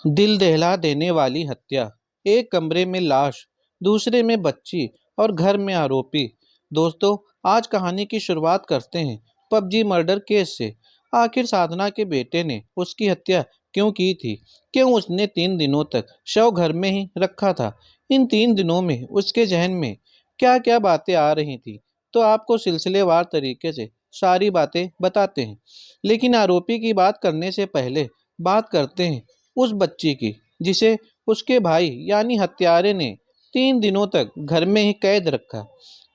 दिल दहला देने वाली हत्या। एक कमरे में लाश, दूसरे में बच्ची और घर में आरोपी। दोस्तों, आज कहानी की शुरुआत करते हैं पबजी मर्डर केस से। आखिर साधना के बेटे ने उसकी हत्या क्यों की थी? क्यों उसने 3 दिनों तक शव घर में ही रखा था? इन 3 दिनों में उसके जहन में क्या क्या बातें आ रही थी? तो आपको सिलसिलेवार तरीके से सारी बातें बताते हैं। लेकिन आरोपी की बात करने से पहले बात करते हैं उस बच्ची की जिसे उसके भाई यानी हत्यारे ने 3 दिनों तक घर में ही कैद रखा।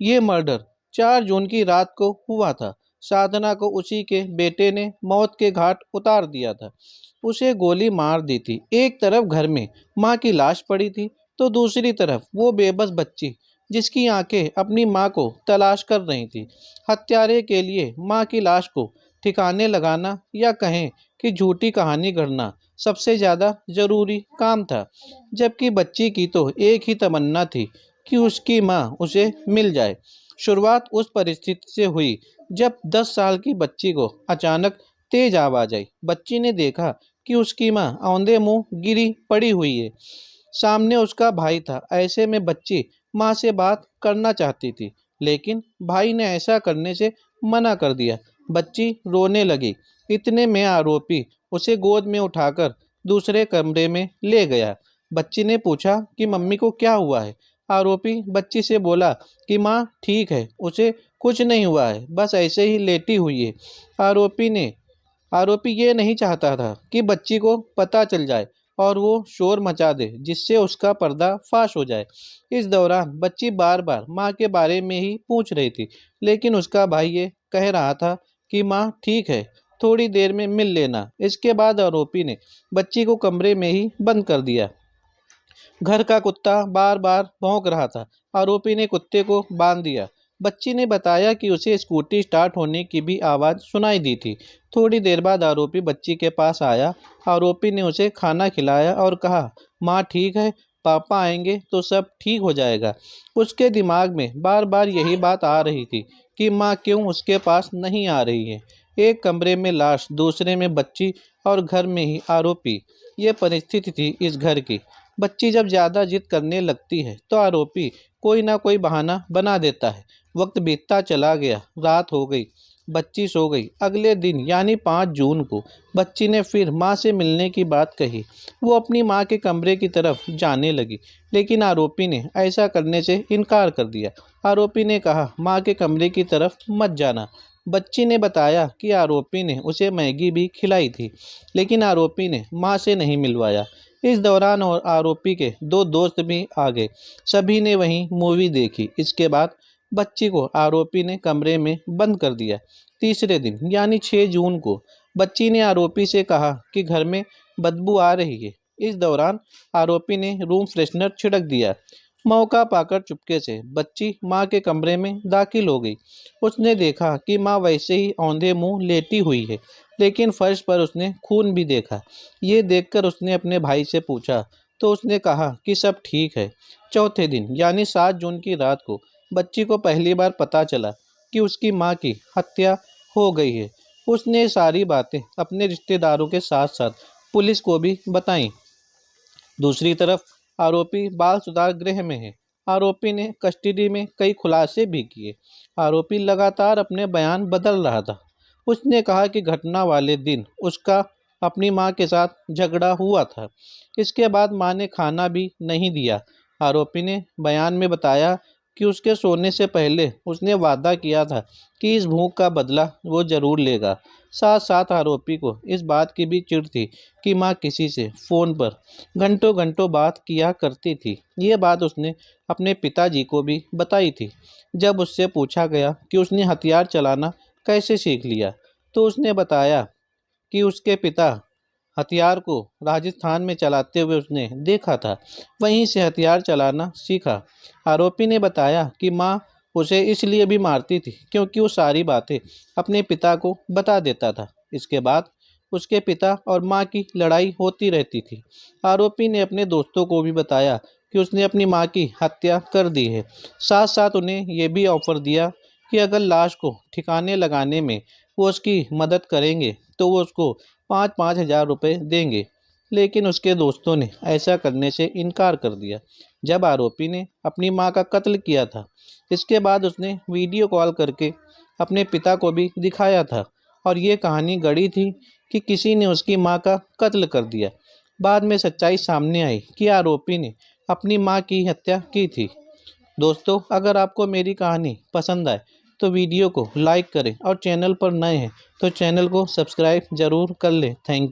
ये मर्डर 4 जून की रात को हुआ था। साधना को उसी के बेटे ने मौत के घाट उतार दिया था। उसे गोली मार दी थी। एक तरफ घर में माँ की लाश पड़ी थी, तो दूसरी तरफ वो बेबस बच्ची जिसकी आंखें अपनी माँ को तलाश कर रही थी। हत्यारे के लिए माँ की लाश को ठिकाने लगाना या कहें कि झूठी कहानी गढ़ना सबसे ज़्यादा ज़रूरी काम था, जबकि बच्ची की तो एक ही तमन्ना थी कि उसकी माँ उसे मिल जाए। शुरुआत उस परिस्थिति से हुई जब 10 साल की बच्ची को अचानक तेज आवाज़ आई। बच्ची ने देखा कि उसकी माँ औंधे मुंह गिरी पड़ी हुई है। सामने उसका भाई था। ऐसे में बच्ची माँ से बात करना चाहती थी, लेकिन भाई ने ऐसा करने से मना कर दिया। बच्ची रोने लगी। इतने में आरोपी उसे गोद में उठाकर दूसरे कमरे में ले गया। बच्ची ने पूछा कि मम्मी को क्या हुआ है? आरोपी बच्ची से बोला कि माँ ठीक है, उसे कुछ नहीं हुआ है, बस ऐसे ही लेटी हुई है। आरोपी ने आरोपी ये नहीं चाहता था कि बच्ची को पता चल जाए और वो शोर मचा दे जिससे उसका पर्दा फाश हो जाए। इस दौरान बच्ची बार बार माँ के बारे में ही पूछ रही थी, लेकिन उसका भाई ये कह रहा था कि माँ ठीक है, थोड़ी देर में मिल लेना। इसके बाद आरोपी ने बच्ची को कमरे में ही बंद कर दिया। घर का कुत्ता बार बार भौंक रहा था। आरोपी ने कुत्ते को बांध दिया। बच्ची ने बताया कि उसे स्कूटी स्टार्ट होने की भी आवाज़ सुनाई दी थी। थोड़ी देर बाद आरोपी बच्ची के पास आया। आरोपी ने उसे खाना खिलाया और कहा, माँ ठीक है, पापा आएंगे तो सब ठीक हो जाएगा। उसके दिमाग में बार बार यही बात आ रही थी कि माँ क्यों उसके पास नहीं आ रही है। एक कमरे में लाश, दूसरे में बच्ची और घर में ही आरोपी। ये परिस्थिति थी इस घर की। बच्ची जब ज़्यादा जिद करने लगती है तो आरोपी कोई ना कोई बहाना बना देता है। वक्त बीतता चला गया, रात हो गई, बच्ची सो गई। अगले दिन यानी 5 जून को बच्ची ने फिर माँ से मिलने की बात कही। वो अपनी माँ के कमरे की तरफ जाने लगी, लेकिन आरोपी ने ऐसा करने से इनकार कर दिया। आरोपी ने कहा, माँ के कमरे की तरफ मत जाना। बच्ची ने बताया कि आरोपी ने उसे मैगी भी खिलाई थी, लेकिन आरोपी ने माँ से नहीं मिलवाया। इस दौरान और आरोपी के 2 दोस्त भी आ गए। सभी ने वहीं मूवी देखी। इसके बाद बच्ची को आरोपी ने कमरे में बंद कर दिया। तीसरे दिन यानी 6 जून को बच्ची ने आरोपी से कहा कि घर में बदबू आ रही है। इस दौरान आरोपी ने रूम फ्रेशनर छिड़क दिया। मौका पाकर चुपके से बच्ची माँ के कमरे में दाखिल हो गई। उसने देखा कि माँ वैसे ही औंधे मुंह लेटी हुई है, लेकिन फर्श पर उसने खून भी देखा। ये देखकर उसने अपने भाई से पूछा, तो उसने कहा कि सब ठीक है। चौथे दिन यानी 7 जून की रात को बच्ची को पहली बार पता चला कि उसकी माँ की हत्या हो गई है। उसने सारी बातें अपने रिश्तेदारों के साथ साथ पुलिस को भी बताईं। दूसरी तरफ आरोपी बाल सुधार गृह में है। आरोपी ने कस्टडी में कई खुलासे भी किए। आरोपी लगातार अपने बयान बदल रहा था। उसने कहा कि घटना वाले दिन उसका अपनी मां के साथ झगड़ा हुआ था। इसके बाद मां ने खाना भी नहीं दिया। आरोपी ने बयान में बताया कि उसके सोने से पहले उसने वादा किया था कि इस भूख का बदला वो जरूर लेगा। साथ साथ आरोपी को इस बात की भी चिढ़ थी कि मां किसी से फ़ोन पर घंटों घंटों बात किया करती थी। ये बात उसने अपने पिताजी को भी बताई थी। जब उससे पूछा गया कि उसने हथियार चलाना कैसे सीख लिया, तो उसने बताया कि उसके पिता हथियार को राजस्थान में चलाते हुए उसने देखा था, वहीं से हथियार चलाना सीखा। आरोपी ने बताया कि माँ उसे इसलिए भी मारती थी क्योंकि वो सारी बातें अपने पिता को बता देता था। इसके बाद उसके पिता और माँ की लड़ाई होती रहती थी। आरोपी ने अपने दोस्तों को भी बताया कि उसने अपनी माँ की हत्या कर दी है। साथ साथ उन्हें यह भी ऑफर दिया कि अगर लाश को ठिकाने लगाने में वो उसकी मदद करेंगे तो वो उसको 5-5 हज़ार रुपये देंगे। लेकिन उसके दोस्तों ने ऐसा करने से इनकार कर दिया। जब आरोपी ने अपनी मां का कत्ल किया था, इसके बाद उसने वीडियो कॉल करके अपने पिता को भी दिखाया था और ये कहानी गढ़ी थी कि किसी ने उसकी मां का कत्ल कर दिया। बाद में सच्चाई सामने आई कि आरोपी ने अपनी मां की हत्या की थी। दोस्तों, अगर आपको मेरी कहानी पसंद आए तो वीडियो को लाइक करें और चैनल पर नए हैं तो चैनल को सब्सक्राइब ज़रूर कर लें। थैंक